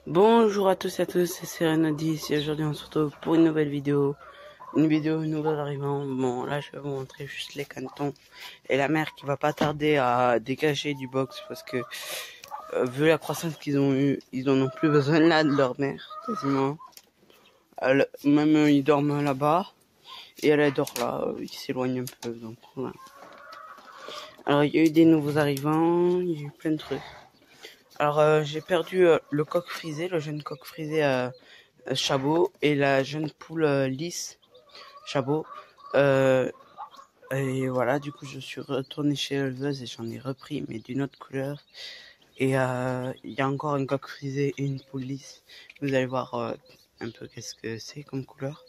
Bonjour à tous et à tous, c'est Serenodis et aujourd'hui on se retrouve pour une nouvelle vidéo. Une nouvel arrivant. Bon, là je vais vous montrer juste les cantons et la mère qui va pas tarder à dégager du box parce que vu la croissance qu'ils ont eu, ils en ont plus besoin là de leur mère, quasiment. Même ils dorment là-bas et elle dort là, ils s'éloignent un peu, donc voilà. Alors il y a eu des nouveaux arrivants, il y a eu plein de trucs. Alors j'ai perdu le coq frisé, le jeune coq frisé Chabot et la jeune poule lisse Chabot. Et voilà, du coup je suis retourné chez l'éleveuse et j'en ai repris mais d'une autre couleur. Et il y a encore un coq frisé et une poule lisse. Vous allez voir un peu qu'est-ce que c'est comme couleur.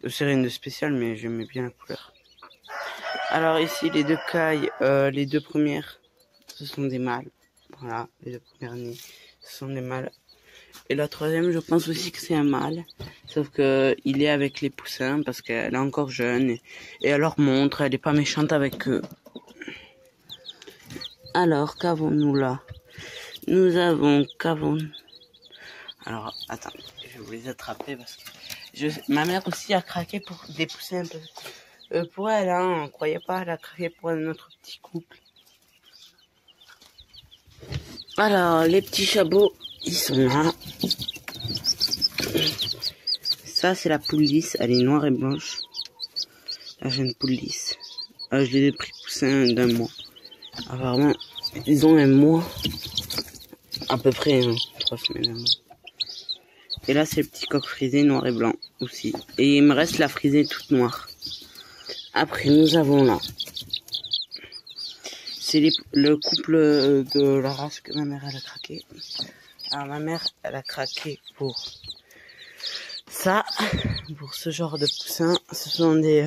C'est rien de spécial mais j'aimais bien la couleur. Alors ici les deux cailles, les deux premières, ce sont des mâles. Voilà, les deux premières nids, ce sont des mâles. Et la troisième, je pense aussi que c'est un mâle. Sauf que il est avec les poussins parce qu'elle est encore jeune. Et elle leur montre, elle est pas méchante avec eux. Alors, qu'avons-nous là? Nous avons, Alors, attends, je vais vous les attraper parce que ma mère aussi a craqué pour des poussins. Pour elle, hein, on croyait pas, elle a craqué pour notre petit couple. Alors, les petits chabots, ils sont là. Ça, c'est la poule lisse. Elle est noire et blanche. La jeune poule lisse. Je les ai pris poussins d'un mois. Apparemment, ils ont un mois. À peu près, hein, 3 semaines, un mois. Et là, c'est le petit coq frisé noir et blanc aussi. Et il me reste la frisée toute noire. Après, nous avons là. C'est le couple de la race que ma mère, elle a craqué. Alors, ma mère, elle a craqué pour ça, pour ce genre de poussins. Ce sont des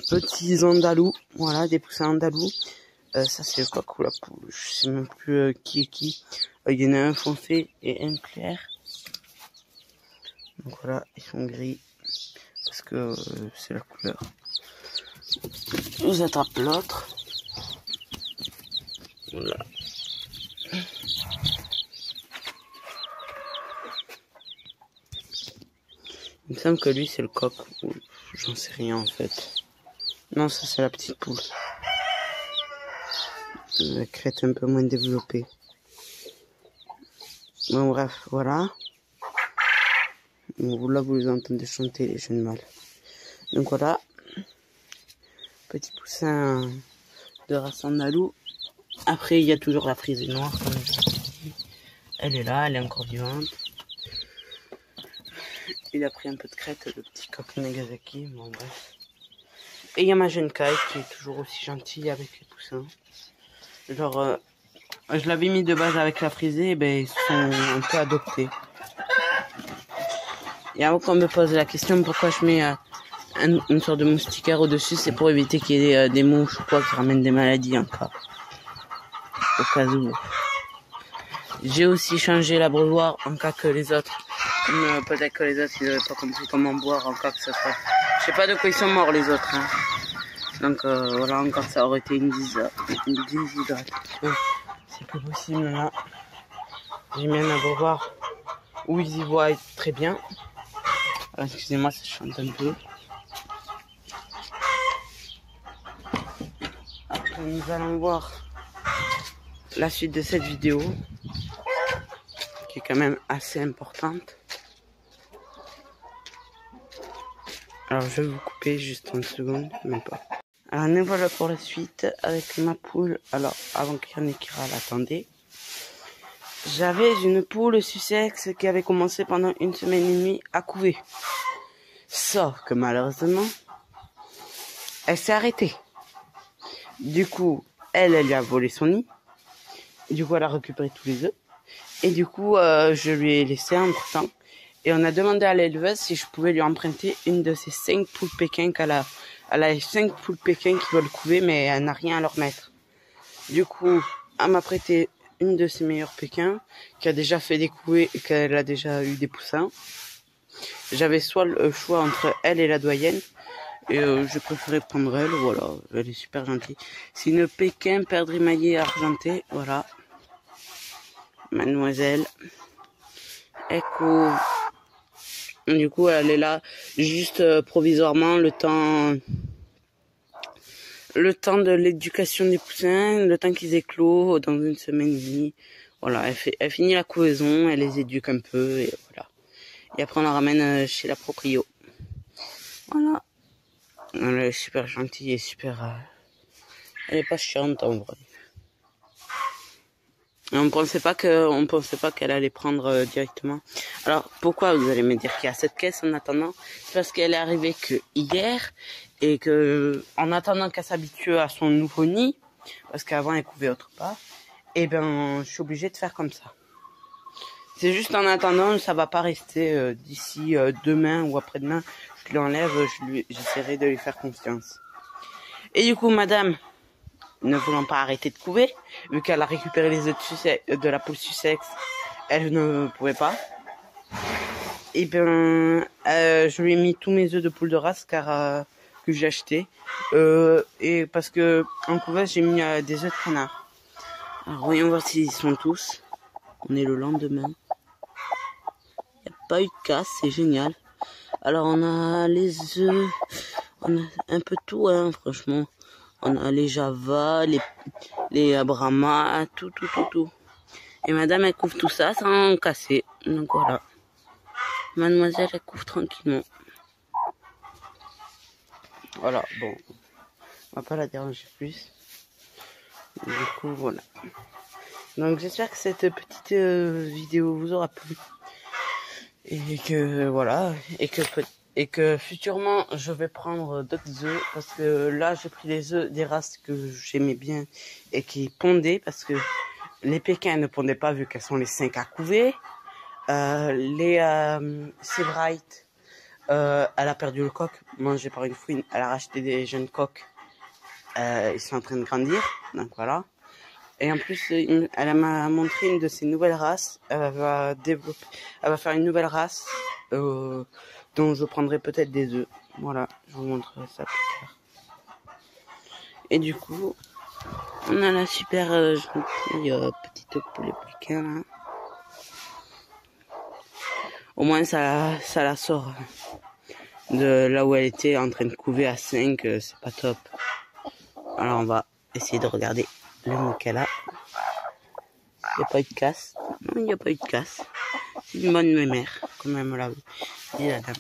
petits andalous. Voilà, des poussins andalous. Ça, c'est le coq ou la poule. Je sais même plus qui est qui. Il y en a un foncé et un clair. Donc voilà, ils sont gris. Parce que c'est la couleur. Je vous attrape l'autre. Voilà. Il me semble que lui, c'est le coq. J'en sais rien, en fait. Non, ça, c'est la petite poule. La crête un peu moins développée. Bon, bref, voilà. Bon, là, vous les entendez chanter, les jeunes mâles. Donc voilà. Petit poussin de race andalou. Après, il y a toujours la frisée noire. Comme je vous ai dit. Elle est là, elle est encore vivante. Il a pris un peu de crête, le petit coq Nagasaki. Bon, bref. Et il y a ma jeune caille qui est toujours aussi gentille avec les poussins. Genre, je l'avais mis de base avec la frisée, et ben ils sont un peu adoptés. Et avant qu'on me pose la question pourquoi je mets une sorte de moustiquaire au-dessus, c'est pour éviter qu'il y ait des mouches ou quoi qui ramènent des maladies en cas. Au cas où. J'ai aussi changé l'abreuvoir en cas que les autres, peut-être que les autres ils n'avaient pas compris comment boire en cas que ça soit. Je sais pas de quoi ils sont morts les autres. Hein. Donc voilà, encore ça aurait été une déshydratation. C'est plus possible là. J'ai mis un abreuvoir où ils y voient très bien. Alors, excusez-moi, ça chante un peu. Après, nous allons voir la suite de cette vidéo, qui est quand même assez importante. Alors, je vais vous couper juste une seconde, même pas. Alors, nous voilà pour la suite avec ma poule. Alors, avant qu'il y en ait qui râle, attendez. J'avais une poule Sussex qui avait commencé pendant 1 semaine et demie à couver. Sauf que malheureusement, elle s'est arrêtée. Du coup, elle lui a volé son nid. Du coup, elle a récupéré tous les œufs. Et du coup, je lui ai laissé entre temps. Et on a demandé à l'éleveuse si je pouvais lui emprunter une de ces 5 poules pékins qu'elle a. Elle a 5 poules pékins qui veulent couver, mais elle n'a rien à leur mettre. Du coup, elle m'a prêté une de ses meilleures pékins, qui a déjà fait des couvées et qu'elle a déjà eu des poussins. J'avais soit le choix entre elle et la doyenne. Et je préférais prendre elle, voilà, elle est super gentille. C'est une Pékin perdrix maillée argentée, voilà. Mademoiselle. elle couve. Du coup, elle est là juste provisoirement le temps de l'éducation des poussins, le temps qu'ils éclosent dans une semaine et demie. Voilà, elle finit la couvaison, elle les éduque un peu et voilà. Et après on la ramène chez la proprio. Voilà. Elle est super gentille et super... elle est pas chiante en vrai. Et on pensait pas qu'elle allait prendre directement. Alors pourquoi vous allez me dire qu'il y a cette caisse en attendant? C'est parce qu'elle est arrivée que hier et que en attendant qu'elle s'habitue à son nouveau nid, parce qu'avant elle couvait autre part, et ben je suis obligée de faire comme ça. C'est juste en attendant, ça va pas rester d'ici demain ou après-demain. Je l'enlève, j'essaierai de lui faire confiance. Et du coup, madame, ne voulant pas arrêter de couver, vu qu'elle a récupéré les œufs de la poule Sussex, elle ne pouvait pas. Et ben, je lui ai mis tous mes œufs de poule de race que j'ai acheté. Et parce que en couveuse, j'ai mis des œufs de canard. Alors, voyons voir s'ils sont tous. On est le lendemain. Il n'y a pas eu de casse, c'est génial. Alors, on a les œufs, on a un peu tout, hein, franchement. On a les Java, les Brahma, tout. Et madame, elle couvre tout ça sans casser. Donc voilà. Mademoiselle, elle couvre tranquillement. Voilà, bon. On va pas la déranger plus. Du coup, voilà. Donc j'espère que cette petite vidéo vous aura plu. Et que voilà. Et que futurement je vais prendre d'autres œufs, parce que là j'ai pris les œufs des races que j'aimais bien et qui pondaient, parce que les Pékins ne pondaient pas vu qu'elles sont les 5 à couver. Les Sebright, elle a perdu le coq, mangé par une fouine. Elle a racheté des jeunes coqs, ils sont en train de grandir, donc voilà. Et en plus, elle m'a montré une de ses nouvelles races. Elle va faire une nouvelle race dont je prendrai peut-être des œufs. Voilà, je vous montrerai ça plus tard. Et du coup, on a la super gentille petite poulet pékin là. Au moins, ça la sort de là où elle était en train de couver à 5. C'est pas top. Alors, on va essayer de regarder le mot qu'elle a. Il n'y a pas eu de casse. Non, il n'y a pas eu de casse. C'est une bonne mémère, comme elle me l'a dit la dame.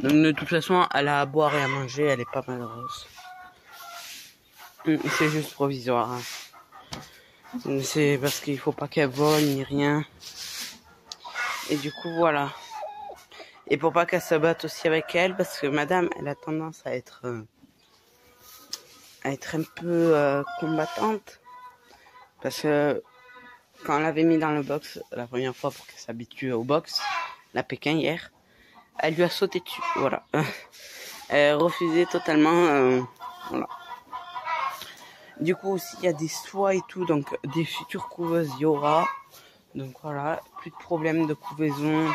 Donc de toute façon, elle a à boire et à manger, elle est pas malheureuse. C'est juste provisoire. Hein. C'est parce qu'il faut pas qu'elle vole ni rien. Et du coup, voilà. Et pour pas qu'elle se batte aussi avec elle, parce que madame, elle a tendance à être un peu combattante. Parce que quand on l'avait mis dans le box la première fois pour qu'elle s'habitue au box, la Pékin hier, elle lui a sauté dessus, voilà. Elle refusait totalement, voilà. Du coup aussi il y a des soies et tout, donc des futures couveuses il y aura. Donc voilà, plus de problème de couvaison,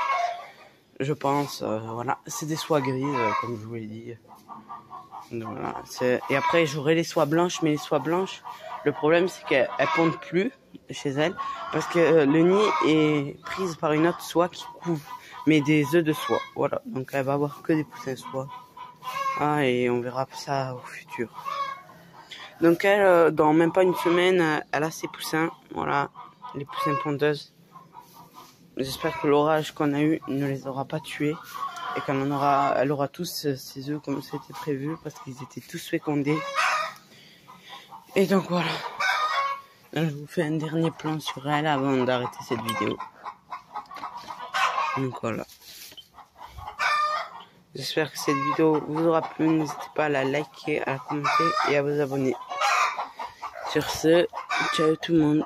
je pense, voilà. C'est des soies grises, comme je vous l'ai dit. Donc, voilà, et après j'aurai les soies blanches, mais les soies blanches, le problème c'est qu'elles pondent plus chez elles, parce que le nid est prise par une autre soie qui couvre, mais des œufs de soie, voilà. Donc elle va avoir que des poussins soie. Ah, et on verra ça au futur. Donc elle, dans même pas une semaine, elle a ses poussins, voilà, les poussins pondeuses. J'espère que l'orage qu'on a eu ne les aura pas tués. Et qu'elle aura tous ses œufs comme c'était prévu, parce qu'ils étaient tous fécondés. Et donc voilà. Je vous fais un dernier plan sur elle avant d'arrêter cette vidéo. Donc voilà. J'espère que cette vidéo vous aura plu. N'hésitez pas à la liker, à la commenter et à vous abonner. Sur ce, ciao tout le monde.